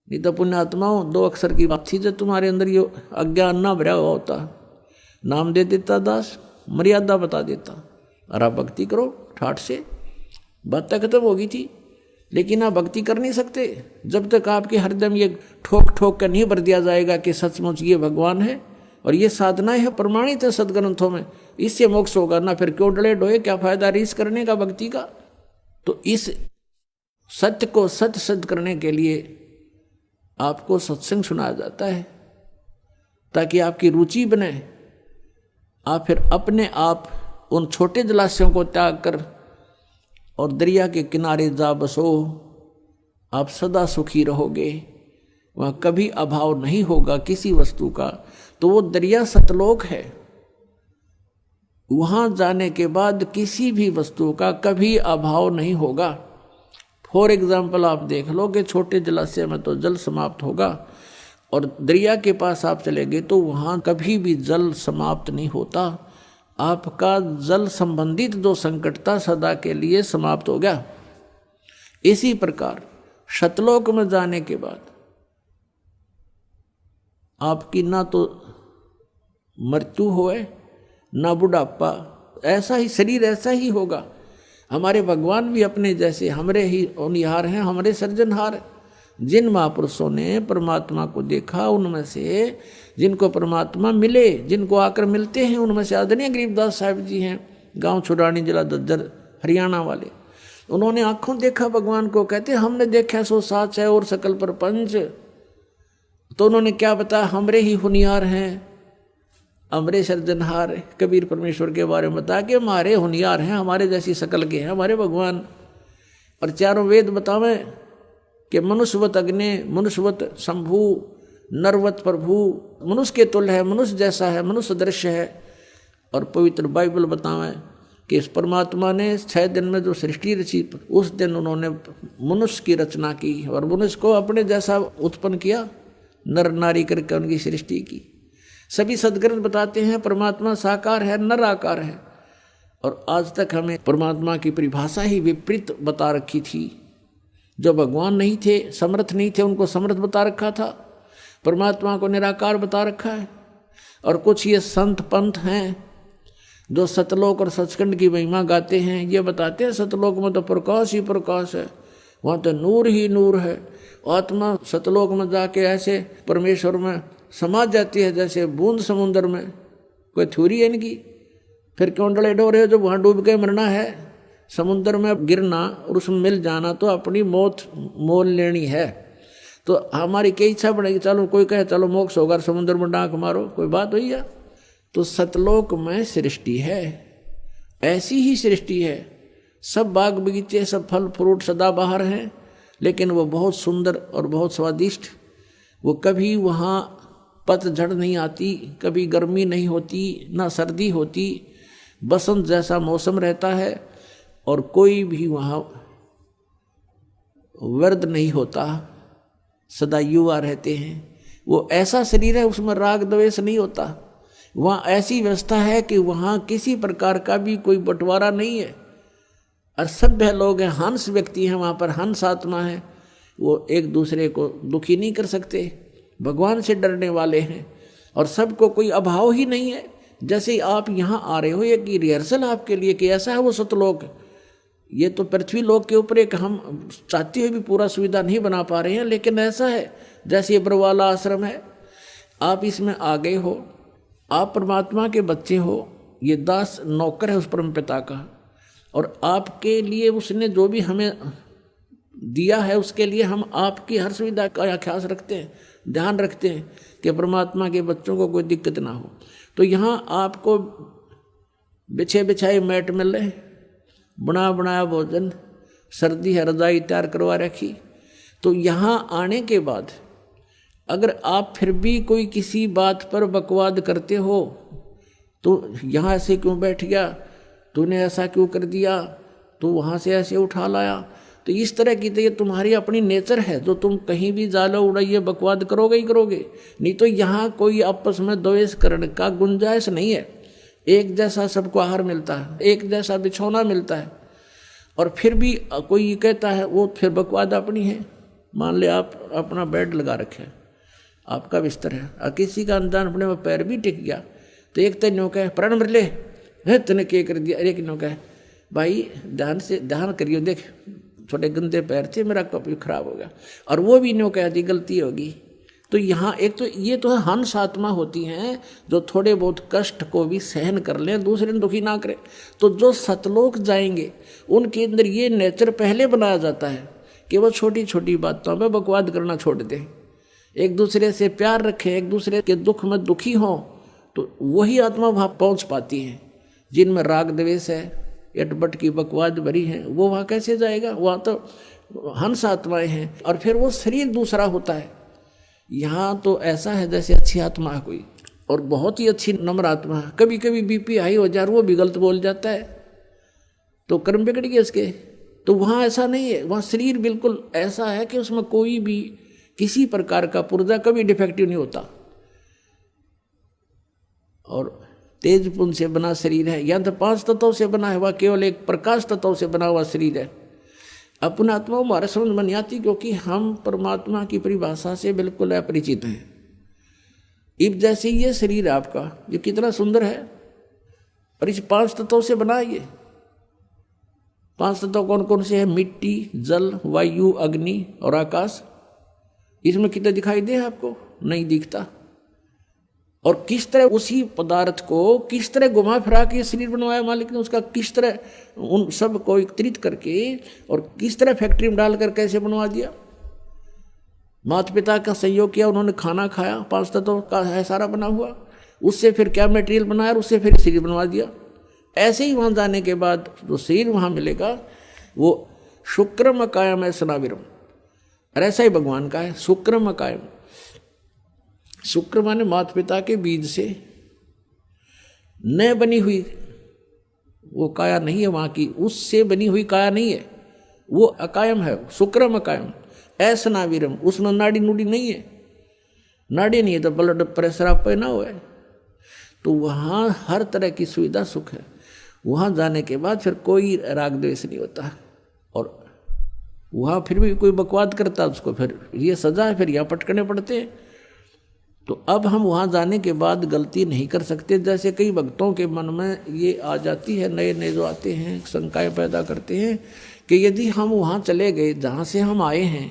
नहीं तो पुण्यात्माओं 2 अक्षर की बात थी, जो तुम्हारे अंदर ये अज्ञान ना भरा हुआ होता, नाम दे देता दास, मर्यादा बता देता, और आप भक्ति करो ठाठ से, बात तक खत्म होगी थी। लेकिन आप भक्ति कर नहीं सकते जब तक आपके हरदम ये ठोक ठोक कर नहीं भर दिया जाएगा कि सचमुच ये भगवान है और ये साधनाएं है, प्रमाणित है सदग्रंथों में, इससे मोक्ष होगा ना। फिर क्यों डले डोए, क्या फायदा रीस करने का भक्ति का। तो इस सत्य को सत्य सिद्ध करने के लिए आपको सत्संग सुनाया जाता है, ताकि आपकी रुचि बने। आप फिर अपने आप उन छोटे जलाशयों को त्याग कर और दरिया के किनारे जा बसो, आप सदा सुखी रहोगे, वहाँ कभी अभाव नहीं होगा किसी वस्तु का। तो वो दरिया सतलोक है, वहाँ जाने के बाद किसी भी वस्तु का कभी अभाव नहीं होगा। फॉर एग्जाम्पल आप देख लो कि छोटे जलाशय में तो जल समाप्त होगा, और दरिया के पास आप चले गए तो वहाँ कभी भी जल समाप्त नहीं होता। आपका जल संबंधित जो संकट था सदा के लिए समाप्त हो गया। इसी प्रकार सतलोक में जाने के बाद आपकी ना तो मृत्यु होए ना बुढ़ापा, ऐसा ही शरीर ऐसा ही होगा। हमारे भगवान भी अपने जैसे हमरे ही होनिहार हैं, हमारे सृजनहार हैं। जिन महापुरुषों ने परमात्मा को देखा, उनमें से जिनको परमात्मा मिले, जिनको आकर मिलते हैं, उनमें से आदरणीय गरीबदास साहिब जी हैं, गांव छुड़ानी जिला दद्दर हरियाणा वाले। उन्होंने आंखों देखा भगवान को, कहते हमने देखा सो साच है और सकल प्रपंच। तो उन्होंने क्या बताया, हमरे ही होनिहार हैं, हमरे सृजनहार। कबीर परमेश्वर के बारे में बता के हमारे होनिहार हैं, हमारे जैसी शकल के हैं हमारे भगवान। और चारों वेद बतावें कि मनुष्यवत अग्नि, मनुष्यवत शंभु, नरवत प्रभु, मनुष्य के तुल्य है, मनुष्य जैसा है, मनुष्य दृश्य है। और पवित्र बाइबल बतावें कि इस परमात्मा ने 6 दिन में जो सृष्टि रची, उस दिन उन्होंने मनुष्य की रचना की और मनुष्य को अपने जैसा उत्पन्न किया, नर नारी करके उनकी सृष्टि की। सभी सदग्रंथ बताते हैं परमात्मा साकार है, नर आकार है। और आज तक हमें परमात्मा की परिभाषा ही विपरीत बता रखी थी। जो भगवान नहीं थे, समर्थ नहीं थे, उनको समर्थ बता रखा था, परमात्मा को निराकार बता रखा है। और कुछ ये संत पंथ हैं जो सतलोक और सचखंड की महिमा गाते हैं, ये बताते हैं सतलोक में तो प्रकाश ही प्रकाश है, वहाँ तो नूर ही नूर है। आत्मा सतलोक में जाके ऐसे परमेश्वर में समा जाती है जैसे बूंद समुद्र में। कोई थ्योरी है इनकी? फिर क्यों डले डोरे, जो वहाँ डूब के मरना है, समुद्र में गिरना और उसमें मिल जाना तो अपनी मौत मोल लेनी है। तो हमारी क्या इच्छा बढ़ेगी, चलो कोई कहे चलो मोक्ष होगा समुद्र में डांक मारो, कोई बात हुई है? तो सतलोक में सृष्टि है, ऐसी ही सृष्टि है। सब बाग बगीचे, सब फल फ्रूट सदाबहार हैं, लेकिन वो बहुत सुंदर और बहुत स्वादिष्ट। वो कभी वहाँ पतझड़ नहीं आती, कभी गर्मी नहीं होती, ना सर्दी होती, बसंत जैसा मौसम रहता है। और कोई भी वहाँ वर्द नहीं होता, सदा युवा रहते हैं। वो ऐसा शरीर है, उसमें राग द्वेष नहीं होता। वहाँ ऐसी व्यवस्था है कि वहाँ किसी प्रकार का भी कोई बंटवारा नहीं है। और सभ्य लोग हैं, हंस व्यक्ति हैं, वहाँ पर हंस आत्मा है, वो एक दूसरे को दुखी नहीं कर सकते, भगवान से डरने वाले हैं। और सबको कोई अभाव ही नहीं है। जैसे आप यहाँ आ रहे हो, ये कि रिहर्सल आपके लिए कि ऐसा है वो सतलोक। ये तो पृथ्वी लोक के ऊपर एक हम चाहते हुए भी पूरा सुविधा नहीं बना पा रहे हैं, लेकिन ऐसा है जैसे ये बरवाला आश्रम है, आप इसमें आ गए हो, आप परमात्मा के बच्चे हो, ये दास नौकर है उस परम पिता का। और आपके लिए उसने जो भी हमें दिया है, उसके लिए हम आपकी हर सुविधा का ख्याल रखते हैं, ध्यान रखते हैं कि परमात्मा के बच्चों को कोई दिक्कत ना हो। तो यहाँ आपको बिछे बिछाए मैट मिल रहे, बना बनाया भोजन, सर्दी है रजाई तैयार करवा रखी। तो यहाँ आने के बाद अगर आप फिर भी कोई किसी बात पर बकवाद करते हो, तो यहाँ ऐसे क्यों बैठ गया, तूने ऐसा क्यों कर दिया, तो वहाँ से ऐसे उठा लाया, तो इस तरह की तो ये तुम्हारी अपनी नेचर है, जो तुम कहीं भी जालो उड़ाइए बकवाद करोगे ही करोगे। नहीं तो यहाँ कोई आपस में द्वेष करने का गुंजाइश नहीं है। एक जैसा सबको आहार मिलता है, एक जैसा बिछौना मिलता है। और फिर भी कोई कहता है वो फिर बकवाद अपनी है, मान ले आप अपना बेड लगा रखे, आपका बिस्तर है, और किसी का अनजान अपने में पैर भी टिक गया, तो एक तो नो कहे प्राण मर ले, तूने क्या कर दिया, एक नो कहे भाई ध्यान से ध्यान करियो, देख छोटे गंदे पैर थे, मेरा कप खराब हो गया, और वो भी नो कहती गलती होगी। तो यहाँ एक तो ये तो हंस आत्मा होती हैं जो थोड़े बहुत कष्ट को भी सहन कर लें, दूसरे ने दुखी ना करें। तो जो सतलोक जाएंगे उनके अंदर ये नेचर पहले बनाया जाता है कि वो छोटी छोटी बातों में बकवाद करना छोड़ दें, एक दूसरे से प्यार रखें, एक दूसरे के दुख में दुखी हों, तो वही आत्मा वहाँ पहुँच पाती है। जिनमें राग द्वेष है, एटबट की बकवाद भरी है, वो वहाँ कैसे जाएगा? वहाँ तो हंस आत्माएं हैं, और फिर वो शरीर दूसरा होता है। यहाँ तो ऐसा है जैसे अच्छी आत्मा है कोई, और बहुत ही अच्छी नम्र आत्मा है, कभी कभी बीपी हाई हो जाए, वो भी गलत बोल जाता है, तो कर्म बिगड़ गए उसके। तो वहाँ ऐसा नहीं है, वहाँ शरीर बिल्कुल ऐसा है कि उसमें कोई भी किसी प्रकार का पुर्जा कभी डिफेक्टिव नहीं होता, और तेज पुंज से बना शरीर है, या तो 5 तत्वों से बना है, वह केवल एक प्रकाश तत्व से बना हुआ शरीर है। अपना आत्मा हमारे समझ में नहीं आती, क्योंकि हम परमात्मा की परिभाषा से बिल्कुल अपरिचित हैं। इब जैसे ये शरीर आपका जो कितना सुंदर है, और इस 5 तत्वों से बना है। ये 5 तत्व कौन कौन से हैं? मिट्टी, जल, वायु, अग्नि और आकाश। इसमें कितना दिखाई दे आपको? नहीं दिखता। और किस तरह उसी पदार्थ को किस तरह घुमा फिरा के शरीर बनवाया मालिक ने, उसका किस तरह उन सब को एकत्रित करके और किस तरह फैक्ट्री में डालकर कैसे बनवा दिया। माता पिता का सहयोग किया, उन्होंने खाना खाया, 5 तत्वों का है सारा बना हुआ, उससे फिर क्या मटेरियल बनाया, और उससे फिर शरीर बनवा दिया। ऐसे ही वहाँ जाने के बाद जो शरीर वहाँ मिलेगा वो शुक्रम अकायम है सनाविरम, और ऐसा ही भगवान का है शुक्रम अकायम। शुक्र माने माता पिता के बीज से न बनी हुई वो काया नहीं है वहाँ की, उससे बनी हुई काया नहीं है, वो अकायम है, शुक्रम अकायम। ऐसा नावीरम, उसमें नाड़ी नूड़ी नहीं है, नाड़ी नहीं है तो ब्लड प्रेशर आप पे ना हो। तो वहाँ हर तरह की सुविधा सुख है। वहाँ जाने के बाद फिर कोई राग द्वेष नहीं होता, और वहाँ फिर भी कोई बकवाद करता उसको फिर ये सजा है, फिर यहाँ पटकने पड़ते हैं। तो अब हम वहाँ जाने के बाद गलती नहीं कर सकते। जैसे कई भक्तों के मन में ये आ जाती है, नए नए जो आते हैं शंकाएं पैदा करते हैं कि यदि हम वहाँ चले गए जहाँ से हम आए हैं,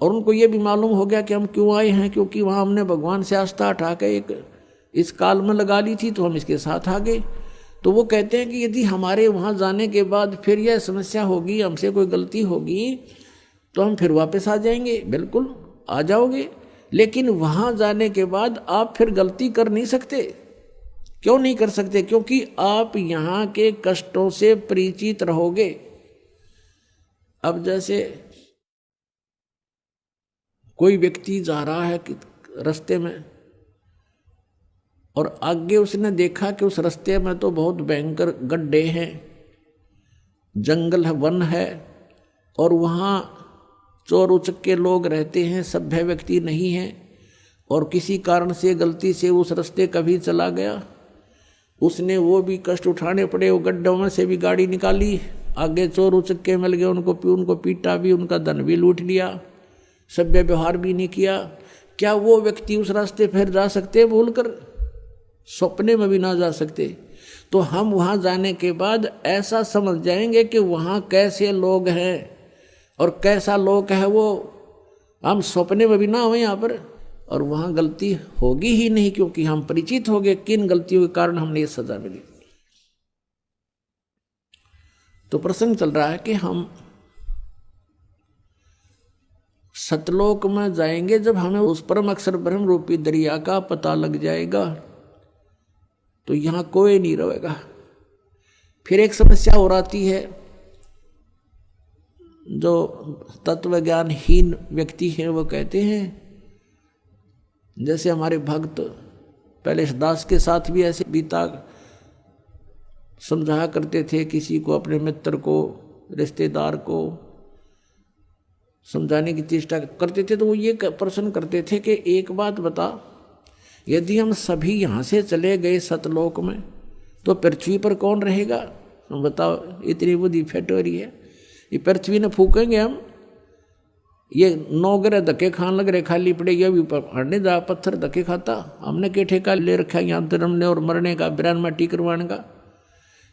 और उनको ये भी मालूम हो गया कि हम क्यों आए हैं, क्योंकि वहाँ हमने भगवान से आस्था उठा के एक इस काल में लगा ली थी, तो हम इसके साथ आ गए। तो वो कहते हैं कि यदि हमारे वहाँ जाने के बाद फिर यह समस्या होगी, हमसे कोई गलती होगी, तो हम फिर वापस आ जाएंगे। बिल्कुल आ जाओगे, लेकिन वहाँ जाने के बाद आप फिर गलती कर नहीं सकते। क्यों नहीं कर सकते? क्योंकि आप यहाँ के कष्टों से परिचित रहोगे। अब जैसे कोई व्यक्ति जा रहा है कि रास्ते में, और आगे उसने देखा कि उस रास्ते में तो बहुत भयंकर गड्ढे हैं, जंगल है, वन है, और वहाँ चोर उचक्के लोग रहते हैं, सभ्य व्यक्ति नहीं है, और किसी कारण से गलती से उस रास्ते कभी चला गया, उसने वो भी कष्ट उठाने पड़े, वो गड्ढों में से भी गाड़ी निकाली, आगे चोर उचक्के मिल गए, उनको पीटा भी, उनका धन भी लूट लिया, सभ्य व्यवहार भी नहीं किया। क्या वो व्यक्ति उस रास्ते फिर जा सकते भूल कर? सपने में भी ना जा सकते। तो हम वहाँ जाने के बाद ऐसा समझ जाएंगे कि वहाँ कैसे लोग हैं और कैसा लोग है वो, हम सपने में भी ना हुए यहाँ पर, और वहाँ गलती होगी ही नहीं, क्योंकि हम परिचित हो गए किन गलतियों के कारण हमने ये सजा मिली। तो प्रसंग चल रहा है कि हम सतलोक में जाएंगे जब हमें उस परम अक्षर ब्रह्म रूपी दरिया का पता लग जाएगा, तो यहाँ कोई नहीं रहेगा। फिर एक समस्या और आती है, जो तत्व ज्ञानहीन व्यक्ति हैं वो कहते हैं, जैसे हमारे भक्त पहले दास के साथ भी ऐसे बीता समझाया करते थे, किसी को, अपने मित्र को, रिश्तेदार को समझाने की चेष्टा करते थे, तो वो ये प्रश्न करते थे कि एक बात बता, यदि हम सभी यहाँ से चले गए सतलोक में, तो पृथ्वी पर कौन रहेगा? बताओ, इतनी बुद्धि फैट हो रही है, ये पृथ्वी ने फूकेंगे हम, ये 9 ग्रह धक्के खान लग रहे, खाली पड़े, ये भी हड़ने जा पत्थर धक्के खाता। हमने के ठेका ले रखा है यहाँ जन्मने और मरने का, बिरान माटी करवाने का।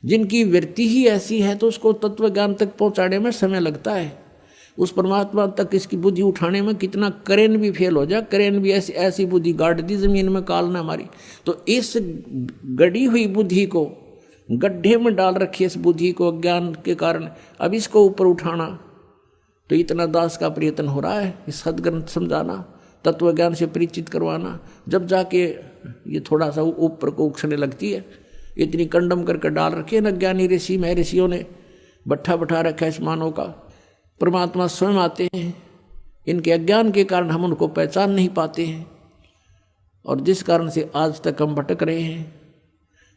जिनकी वृत्ति ही ऐसी है तो उसको तत्व ज्ञान तक पहुँचाने में समय लगता है। उस परमात्मा तक इसकी बुद्धि उठाने में कितना करेन भी फेल हो जाए, करेन भी ऐसी ऐसी बुद्धि गाड़ दी जमीन में काल ने हमारी। तो इस गड़ी हुई बुद्धि को, गड्ढे में डाल रखी इस बुद्धि को अज्ञान के कारण, अब इसको ऊपर उठाना तो इतना दास का प्रयत्न हो रहा है। इस सदग्रंथ समझाना, तत्व ज्ञान से परिचित करवाना, जब जाके ये थोड़ा सा ऊपर को उछलने लगती है। इतनी कंडम करके डाल रखे न ज्ञानी ऋषि में ऋषियों ने, भट्ठा बैठा रखा है इस मानव का। परमात्मा स्वयं आते हैं, इनके अज्ञान के कारण हम उनको पहचान नहीं पाते हैं, और जिस कारण से आज तक हम भटक रहे हैं।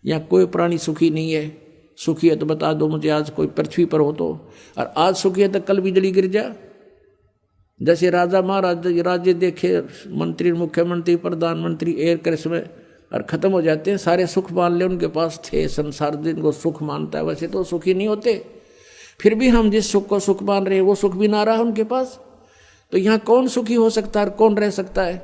यहाँ कोई प्राणी सुखी नहीं है। सुखी है तो बता दो मुझे, आज कोई पृथ्वी पर हो तो। और आज सुखी है तो कल बिजली गिर जा। जैसे राजा महाराज राज्य देखे, मंत्री मुख्यमंत्री प्रधानमंत्री एयर क्रैश में और ख़त्म हो जाते हैं, सारे सुख मान ले उनके पास थे। संसार जिनको सुख मानता है वैसे तो सुखी नहीं होते। फिर भी हम जिस सुख को सुख मान रहे हैं वो सुख भी ना रहा उनके पास। तो यहाँ कौन सुखी हो सकता है और कौन रह सकता है?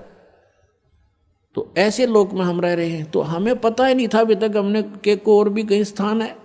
तो ऐसे लोक में हम रह रहे हैं। तो हमें पता ही नहीं था अभी तक हमने के को और भी कहीं स्थान है।